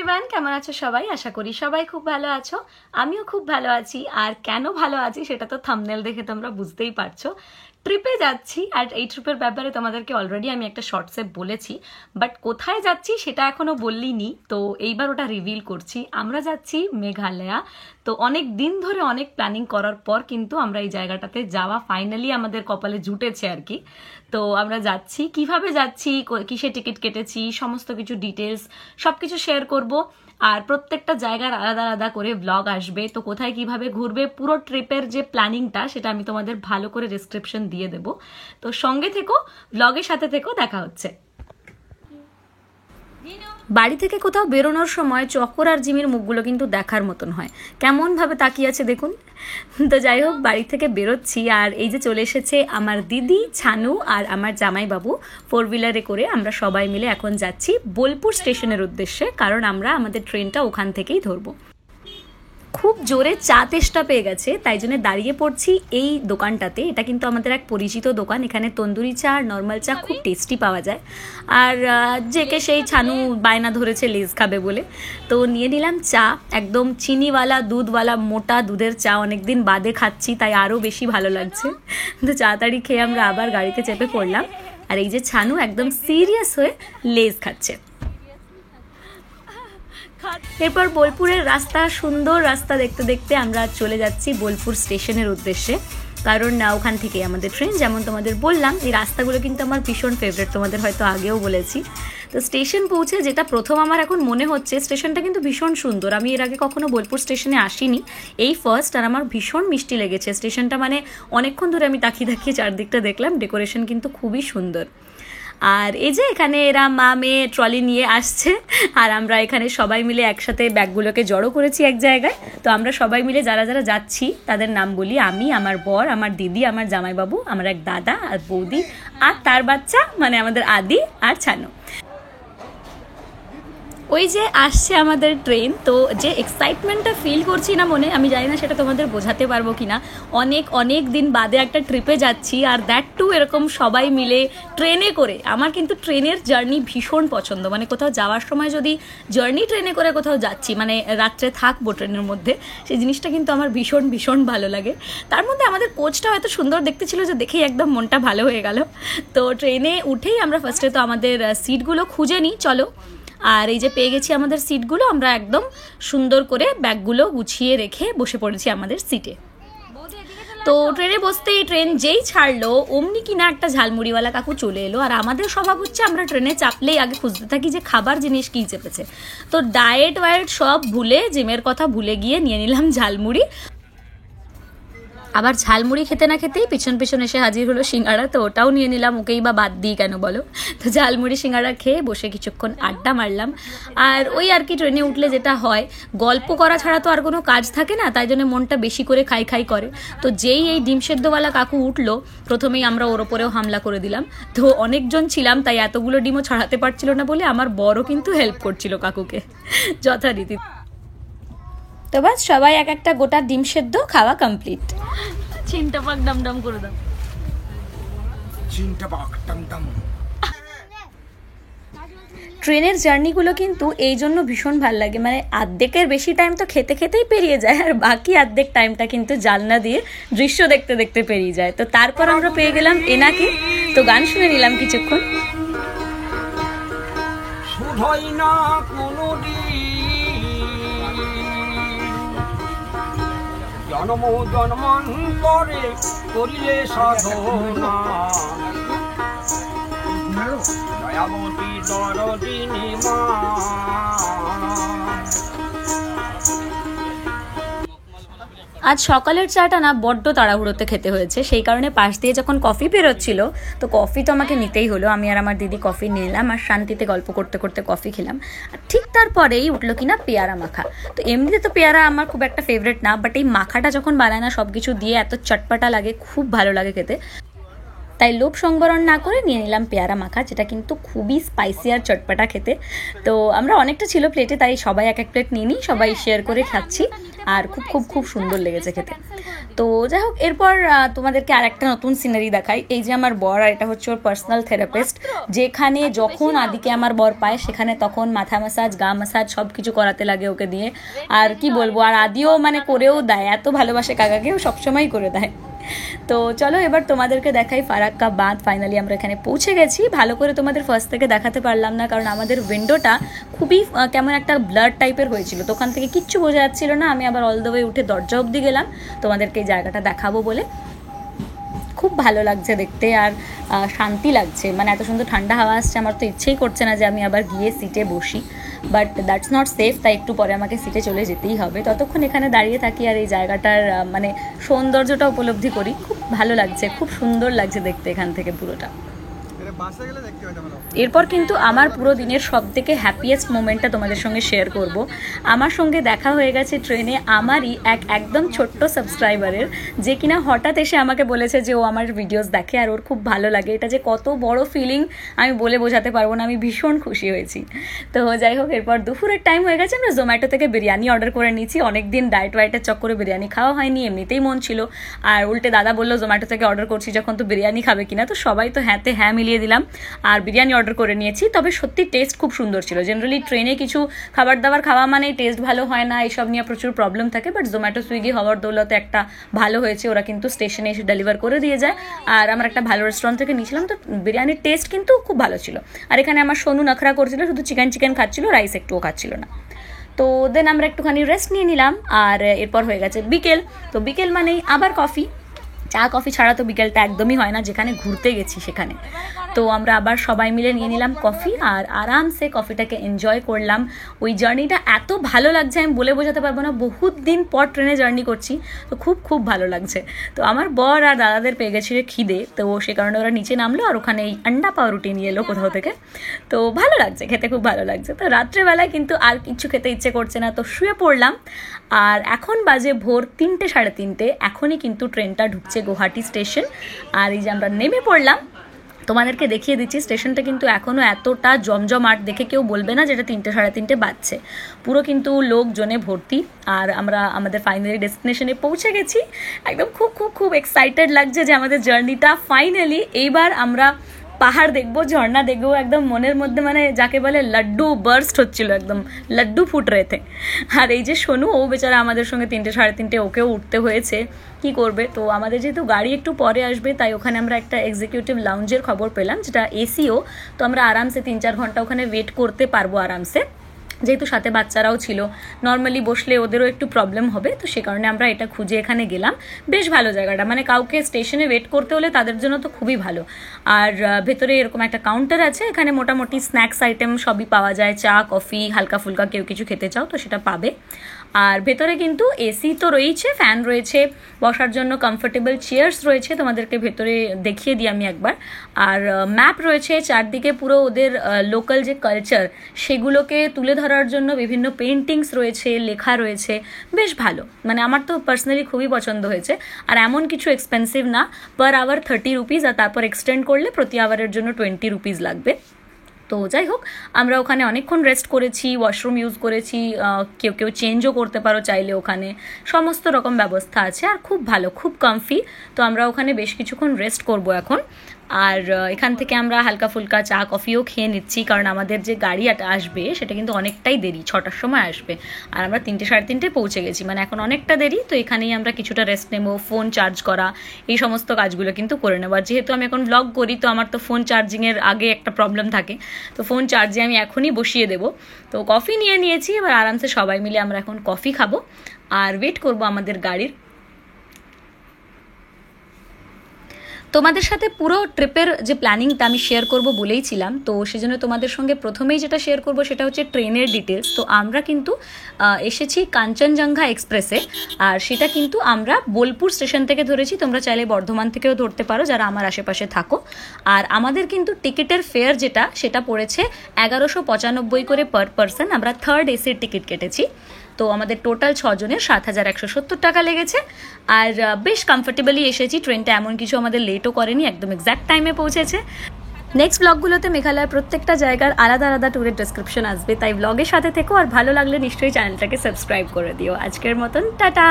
Everyone, কেমন আছো সবাই? আশা করি সবাই খুব ভালো আছো। আমিও খুব ভালো আছি। আর কেন ভালো আছি সেটা তো থাম্বনেল দেখে তোমরা বুঝতেই পারছো। ট্রিপে যাচ্ছি, আর এই ট্রিপের ব্যাপারে তোমাদেরকে অলরেডি আমি একটা শর্টসে বলেছি, বাট কোথায় যাচ্ছি সেটা এখনো বললিনি, তো এইবার ওটা রিভিল করছি। আমরা যাচ্ছি মেঘালয়া। তো অনেক দিন ধরে অনেক প্ল্যানিং করার পর কিন্তু আমরা এই জায়গাটাতে যাওয়া ফাইনালি আমাদের কপালে জুটেছে আর কি। তো আমরা যাচ্ছি, কিভাবে যাচ্ছি, কিসে টিকিট কেটেছি, সমস্ত কিছু ডিটেলস সব কিছু শেয়ার করব। আর প্রত্যেকটা জায়গার আলাদা আলাদা করে ব্লগ আসবে। তো কোথায় কিভাবে ঘুরবে, পুরো ট্রিপের যে প্ল্যানিংটা সেটা আমি তোমাদের ভালো করে ডেসক্রিপশন দিয়ে দেবো। তো সঙ্গে থেকো, ব্লগের সাথে থেকো, দেখা হচ্ছে। বাড়ি থেকে কোথাও বেরোনোর সময় চক্কর আর জিমির মুখগুলো কিন্তু দেখার মতন হয়, কেমন ভাবে তাকিয়ে আছে দেখুন। তো যাই হোক, বাড়ি থেকে বেরোচ্ছি, আর এই যে চলে এসেছে আমার দিদি, ছানু আর আমার জামাইবাবু। 4 হুইলারে করে আমরা সবাই মিলে এখন যাচ্ছি বোলপুর স্টেশনের উদ্দেশ্যে, কারণ আমরা আমাদের ট্রেনটা ওখান থেকেই ধরবো। খুব জোরে চা তেষ্টা পেয়ে গেছে, তাই জন্য দাঁড়িয়ে পড়ছি এই দোকানটাতে। এটা কিন্তু আমাদের এক পরিচিত দোকান, এখানে তন্দুরি চা আর নর্মাল চা খুব টেস্টি পাওয়া যায়। আর যেকে সেই ছানু বায়না ধরেছে লেজ খাবে বলে, তো নিয়ে নিলাম চা, একদম চিনিওয়ালা দুধওয়ালা মোটা দুধের চা। অনেকদিন বাদে খাচ্ছি, তাই আরও বেশি ভালো লাগছে। তো তাড়াতাড়ি খেয়ে আমরা আবার গাড়িতে চেপে পড়লাম। আর এই যে ছানু একদম সিরিয়াস হয়ে লেজ খাচ্ছে। এরপর বোলপুরের রাস্তা, সুন্দর রাস্তা দেখতে দেখতে আমরা চলে যাচ্ছি বোলপুর স্টেশনের উদ্দেশ্যে, কারণ ওখান থেকে আমাদের ট্রেন। যেমন তোমাদের বললাম, এই রাস্তাগুলো কিন্তু আমার ভীষণ ফেভারিট, তোমাদের হয়তো আগেও বলেছি। তো স্টেশন পৌঁছে যেটা প্রথম আমার এখন মনে হচ্ছে, স্টেশনটা কিন্তু ভীষণ সুন্দর। আমি এর আগে কখনো বোলপুর স্টেশনে আসিনি, এই ফার্স্ট। আর আমার ভীষণ মিষ্টি লেগেছে স্টেশনটা, মানে অনেকক্ষণ ধরে আমি তাকিয়ে চারদিকটা দেখলাম, ডেকোরেশন কিন্তু খুবই সুন্দর। আর এই যে এখানে এরা মা মেয়ে ট্রলি নিয়ে আসছে, আর আমরা এখানে সবাই মিলে একসাথে ব্যাগগুলোকে জড়ো করেছি এক জায়গায়। তো আমরা সবাই মিলে যারা যারা যাচ্ছি তাদের নাম বলি। আমি, আমার বর, আমার দিদি, আমার জামাইবাবু, আমার এক দাদা আর বৌদি, আর তার বাচ্চা, মানে আমাদের আদি আর ছানু। ওই যে আসছে আমাদের ট্রেন, তো যে এক্সাইটমেন্টটা ফিল করছি না মনে, আমি জানি না সেটা তোমাদের বোঝাতে পারবো কি না। অনেক দিন বাদে একটা ট্রিপে যাচ্ছি, আর দ্যাট টু এরকম সবাই মিলে ট্রেনে করে। আমার কিন্তু ট্রেনের জার্নি ভীষণ পছন্দ, মানে কোথাও যাওয়ার সময় যদি জার্নি ট্রেনে করে কোথাও যাচ্ছি, মানে রাত্রে থাকবো ট্রেনের মধ্যে, সেই জিনিসটা কিন্তু আমার ভীষণ ভালো লাগে। তার মধ্যে আমাদের কোচটা হয়তো সুন্দর দেখতে ছিল যে দেখেই একদম মনটা ভালো হয়ে গেল। তো ট্রেনে উঠেই আমরা ফার্স্টে তো আমাদের সিটগুলো খুঁজে নিই, চলো। আর এই যে পেয়ে গেছি আমাদের সিটগুলো, আমরা একদম সুন্দর করে ব্যাগগুলো গুছিয়ে রেখে বসে পড়েছি আমাদের সিটে। তো ট্রেনে বসতেই, ট্রেন যেই ছাড়লো অমনি কিনা একটা ঝালমুড়িওয়ালা কাকু চলে এলো। আর আমাদের স্বভাব হচ্ছে আমরা ট্রেনে চাপলেই আগে খুঁজতে থাকি যে খাবার জিনিস কী চেপেছে। তো ডায়েট ওয়ায়েট সব ভুলে, জিমের কথা ভুলে গিয়ে নিয়ে নিলাম ঝালমুড়ি। আবার ঝালমুড়ি খেতে না খেতেই পিছন এসে হাজির হলো সিঙ্গাড়া, তো ওটাও নিয়ে নিলাম, ওকেই বা বাদ দিই কেন বলো। তো ঝালমুড়ি সিঙ্গাড়া খেয়ে বসে কিছুক্ষণ আড্ডা মারলাম। আর ওই আর কি, ট্রেনে উঠলে যেটা হয়, গল্প করা ছাড়া তো আর কোনো কাজ থাকে না, তাই জন্য মনটা বেশি করে খাই করে। তো যেই এই ডিম সেদ্ধওয়ালা কাকু উঠলো, প্রথমেই আমরা ওর ওপরেও হামলা করে দিলাম। তো অনেকজন ছিলাম, তাই এতগুলো ডিমও ছড়াতে পারছিল না বলে আমার বড়ও কিন্তু হেল্প করছিল কাকুকে যথারীতি। তো বাস, সবাই এক একটা গোটা ডিম সেদ্ধ খাওয়া কমপ্লিট। চিনটা পাক ডম করে দাও, চিনটা পাক ডম। ট্রেনের জার্নিগুলো কিন্তু এই জন্য ভীষণ ভালো লাগে, মানে অর্ধেকের বেশি টাইম তো খেতে খেতেই পেরিয়ে যায়, আর বাকি অর্ধেক টাইমটা কিন্তু জানলা দিয়ে দৃশ্য দেখতে দেখতে পেরিয়ে যায়। তো তারপর আমরা পেয়ে গেলাম এনাকে, তো গান শুনে নিলাম কিছুক্ষণ। জনম জন্মান্তরে করিলে সাধনা, দয়াবতী দরদিনী মা। আজ সকালের চাটা না বড্ড তাড়াহুড়োতে খেতে হয়েছে, সেই কারণে পাশ দিয়ে যখন কফি বেরোচ্ছিল, তো কফি তো আমাকে নিতেই হলো। আমি আর আমার দিদি কফি নিলাম, আর শান্তিতে গল্প করতে করতে কফি খেলাম। আর ঠিক তারপরেই উঠলো কিনা পেয়ারা মাখা। তো এমনিতে তো পেয়ারা আমার খুব একটা ফেভারিট না, বাট এই মাখাটা যখন বানায় না সব কিছু দিয়ে, এত চটপাটা লাগে, খুব ভালো লাগে খেতে। তাই লোভ সংবরণ না করে নিয়ে নিলাম পেয়ারা মাখা, যেটা কিন্তু খুবই স্পাইসি আর চটপাটা খেতে। তো আমরা অনেকটা ছিল প্লেটে, তাই সবাই এক এক প্লেট নিয়ে নিই, সবাই শেয়ার করে খাচ্ছি, আর খুব খুব খুব সুন্দর লেগেছে খেতে। তো যাই হোক, এরপর তোমাদেরকে আর একটা নতুন সিনারি দেখাই। এই যে আমার বর, আর এটা হচ্ছে ওর পার্সোনাল থেরাপিস্ট, যেখানে যখন আদিকে আমার বর পায় সেখানে তখন মাথা ম্যাসাজ, গা ম্যাসাজ সব কিছু করাতে লাগে ওকে দিয়ে। আর কি বলবো, আর আদিও মানে করেও দেয়, এত ভালোবাসে কাকাকেও, সবসময় করে দেয়। তো চলো এবার তোমাদেরকে দেখাই ফারাক্কা বাঁধ। ফাইনালি আমরা এখানে পৌঁছে গেছি। ভালো করে তোমাদের ফার্স্ট থেকে দেখাতে পারলাম না, কারণ আমাদের উইন্ডোটা খুবই কেমন একটা ব্লার টাইপের হয়েছিল, তো ওখান থেকে কিচ্ছু বোঝা যাচ্ছিল না। আমি আবার অল দ্য ওয়ে উঠে দরজা অবধি গেলাম তোমাদেরকে এই জায়গাটা দেখাবো বলে। খুব ভালো লাগছে দেখতে, আর শান্তি লাগছে, মানে এত সুন্দর ঠান্ডা হাওয়া আসছে, আমার তো ইচ্ছেই করছে না যে আমি আবার গিয়ে সিটে বসি, বাট দ্যাটস নট সেফ, তাই একটু পরে আমাকে সিটে চলে যেতেই হবে। ততক্ষণ এখানে দাঁড়িয়ে থাকি আর এই জায়গাটার মানে সৌন্দর্যটা উপলব্ধি করি। খুব ভালো লাগছে, খুব সুন্দর লাগছে দেখতে এখান থেকে পুরোটা। এরপর কিন্তু আমার পুরো দিনের সব থেকে হ্যাপিয়েস্ট মোমেন্টটা তোমাদের সঙ্গে শেয়ার করব। আমার সঙ্গে দেখা হয়ে গেছে ট্রেনে আমারই একদম ছোট্ট সাবস্ক্রাইবারের, যে কিনা হঠাৎ এসে আমাকে বলেছে যে ও আমার ভিডিওস দেখে আর ওর খুব ভালো লাগে। এটা যে কত বড় ফিলিং আমি বলে বোঝাতে পারবো না, আমি ভীষণ খুশি হয়েছি। তো যাই হোক, এরপর দুপুরের টাইম হয়ে গেছে, আমরা জোম্যাটো থেকে বিরিয়ানি অর্ডার করে নিয়েছি। অনেকদিন ডায়েট ওয়াইটের চক্করে বিরিয়ানি খাওয়া হয়নি, এমনিতেই মন ছিল। আর উল্টে দাদা বললো জোম্যাটো থেকে অর্ডার করছি যখন, তো বিরিয়ানি খাবে কিনা, তো সবাই তো হ্যাঁতে হ্যাঁ মিলিয়ে দিলাম আর বিরিয়ানি অর্ডার করে নিয়েছি। তবে সত্যি টেস্ট খুব সুন্দর ছিল। জেনারেলি ট্রেনে কিছু খাবার দাবার খাওয়া মানে টেস্ট ভালো হয় না, এইসব নিয়ে প্রচুর প্রবলেম থাকে, বাট জোম্যাটো সুইগি হওয়ার দৌলতে একটা ভালো হয়েছে, ওরা কিন্তু স্টেশনে এসে ডেলিভার করে দিয়ে যায়। আর আমার একটা ভালো রেস্টুরেন্ট থেকে নিয়েছিলাম, তো বিরিয়ানির টেস্ট কিন্তু খুব ভালো ছিল। আর এখানে আমার সোনু নখরা করছিল, শুধু চিকেন খাচ্ছিল, রাইস একটুও খাচ্ছিল না। তো দেন আমরা একটুখানি রেস্ট নিয়ে নিলাম, আর এরপর হয়ে গেছে বিকেল। তো বিকেল মানেই আবার কফি, চা কফি ছাড়া তো বিকেলটা একদমই হয় না, যেখানে ঘুরতে গেছি সেখানে। তো আমরা আবার সবাই মিলে নিয়ে নিলাম কফি, আর আরামসে কফিটাকে এনজয় করলাম। ওই জার্নিটা এত ভালো লাগছে আমি বলে বোঝাতে পারবো না, বহুত দিন পর ট্রেনে জার্নি করছি, তো খুব খুব ভালো লাগছে। তো আমার বর আর দাদাদের পেয়ে গেছিল খিদে, তো সে কারণে ওরা নিচে নামলো আর ওখানে এই আন্ডা পাউরুটি নিয়ে এলো কোথাও থেকে। তো ভালো লাগছে খেতে, খুব ভালো লাগছে। তো রাত্রেবেলায় কিন্তু আর কিছু খেতে ইচ্ছে করছে না, তো শুয়ে পড়লাম। আর এখন বাজে ভোর 3টে, 3:30। এখনই কিন্তু ট্রেনটা ঢুকছে গুয়াহাটি স্টেশন। আর এই যে আমরা নেমে পড়লাম, তোমাদেরকে দেখিয়ে দিচ্ছি স্টেশনটা কিন্তু এখনও এতটা জমজমাট, দেখে কেউ বলবে না যেটা 3টে, 3:30 বাজছে। পুরো কিন্তু লোকজনে ভর্তি। আর আমরা আমাদের ফাইনালি ডেস্টিনেশনে পৌঁছে গেছি। একদম খুব খুব খুব এক্সাইটেড লাগছে যে আমাদের জার্নিটা ফাইনালি, এইবার আমরা পাহাড় দেখবো, ঝর্ণা দেখবো, একদম মনের মধ্যে মানে যাকে বলে লাড্ডু বার্স্ট হচ্ছিল, একদম লাড্ডু ফুট রেতে। আর এই যে সোনু, ও বেচারা আমাদের সঙ্গে 3টে, 3:30 ওকেও উঠতে হয়েছে, কি করবে। তো আমাদের যেহেতু গাড়ি একটু পরে আসবে, তাই ওখানে আমরা একটা এক্সিকিউটিভ লাউঞ্জের খবর পেলাম, যেটা এসিও। তো আমরা আরামসে 3-4 ঘন্টা ওখানে ওয়েট করতে পারবো আরামসে, যেহেতু সাথে বাচ্চারাও ছিল। নর্মালি বসলে ওদেরও একটু প্রবলেম হবে, তো সে কারণে আমরা এটা খুঁজে এখানে গেলাম। বেশ ভালো জায়গাটা, মানে কাউকে স্টেশনে ওয়েট করতে হলে তাদের জন্য তো খুবই ভালো। আর ভেতরে এরকম একটা কাউন্টার আছে, এখানে মোটামুটি স্ন্যাক্স আইটেম সবই পাওয়া যায়, চা কফি হালকা ফুলকা, কেউ কিছু খেতে চাও তো সেটা পাবে। আর ভেতরে কিন্তু এসি তো রয়েছে, ফ্যান রয়েছে, বসার জন্য কমফোর্টেবল চেয়ার্স রয়েছে, তোমাদেরকে ভেতরে দেখিয়ে দিই আমি একবার। আর ম্যাপ রয়েছে চারদিকে, পুরো ওদের লোকাল যে কালচার সেগুলোকে তুলে ধরার জন্য বিভিন্ন পেন্টিংস রয়েছে, লেখা রয়েছে, বেশ ভালো। মানে আমার তো পার্সোনালি খুবই পছন্দ হয়েছে। আর এমন কিছু এক্সপেন্সিভ না, পার আওয়ার 30 রুপিস, আর তারপর এক্সটেন্ড করলে প্রতি আওয়ারের জন্য 20 রুপিস লাগবে। তো যাই হোক, আমরা ওখানে অনেকক্ষণ রেস্ট করেছি, ওয়াশরুম ইউজ করেছি, কেউ কেউ চেঞ্জও করতে পারো চাইলে, ওখানে সমস্ত রকম ব্যবস্থা আছে, আর খুব ভালো, খুব কমফি। তো আমরা ওখানে বেশ কিছুক্ষণ রেস্ট করব এখন। আর এখান থেকে আমরা হালকা ফুলকা চা কফিও খেয়ে নিচ্ছি, কারণ আমাদের যে গাড়িটা আসবে সেটা কিন্তু অনেকটাই দেরি, 6টার সময় আসবে, আর আমরা 3টে, 3:30 পৌঁছে গেছি, মানে এখন অনেকটা দেরি। তো এখানেই আমরা কিছুটা রেস্ট নেবো, ফোন চার্জ করা, এই সমস্ত কাজগুলো কিন্তু করে নেবো। আর যেহেতু আমি এখন ব্লগ করি, তো আমার তো ফোন চার্জিংয়ের আগে একটা প্রবলেম থাকে, তো ফোন চার্জে আমি এখনই বসিয়ে দেবো। তো কফি নিয়ে নিয়েছি, এবার আরামসে সবাই মিলে আমরা এখন কফি খাবো আর ওয়েট করবো আমাদের গাড়ির। তোমাদের সাথে পুরো ট্রিপের যে প্ল্যানিংটা আমি শেয়ার করব বলেইছিলাম, তো সেজন্য তোমাদের সঙ্গে প্রথমেই যেটা শেয়ার করব সেটা হচ্ছে ট্রেনের ডিটেলস। তো আমরা কিন্তু এসেছি কাঞ্চনজঙ্ঘা এক্সপ্রেসে, আর সেটা কিন্তু আমরা বোলপুর স্টেশন থেকে ধরেছি, তোমরা চাইলে বর্ধমান থেকেও ধরতে পারো যারা আমার আশেপাশে থাকো। আর আমাদের কিন্তু টিকিটের ফেয়ার সেটা পড়েছে 1195 করে পার পারসন। আমরা 3rd এসির টিকিট কেটেছি। তো আমাদের টোটাল 6 জনের 7,170 টাকা লেগেছে। আর বেশ কমফোর্টেবলি এসেছি, ট্রেনটা এমন কিছু আমাদের লেটও করেনি, একদম এক্স্যাক্ট টাইমে পৌঁছেছে। নেক্সট ব্লগগুলোতে মেঘালয়ের প্রত্যেকটা জায়গার আলাদা আলাদা ট্যুরের ডেসক্রিপশন আসবে, তাই ব্লগের সাথে থেকো। আর ভালো লাগলে নিশ্চয়ই চ্যানেলটাকে সাবস্ক্রাইব করে দিও। আজকের মতন টাটা।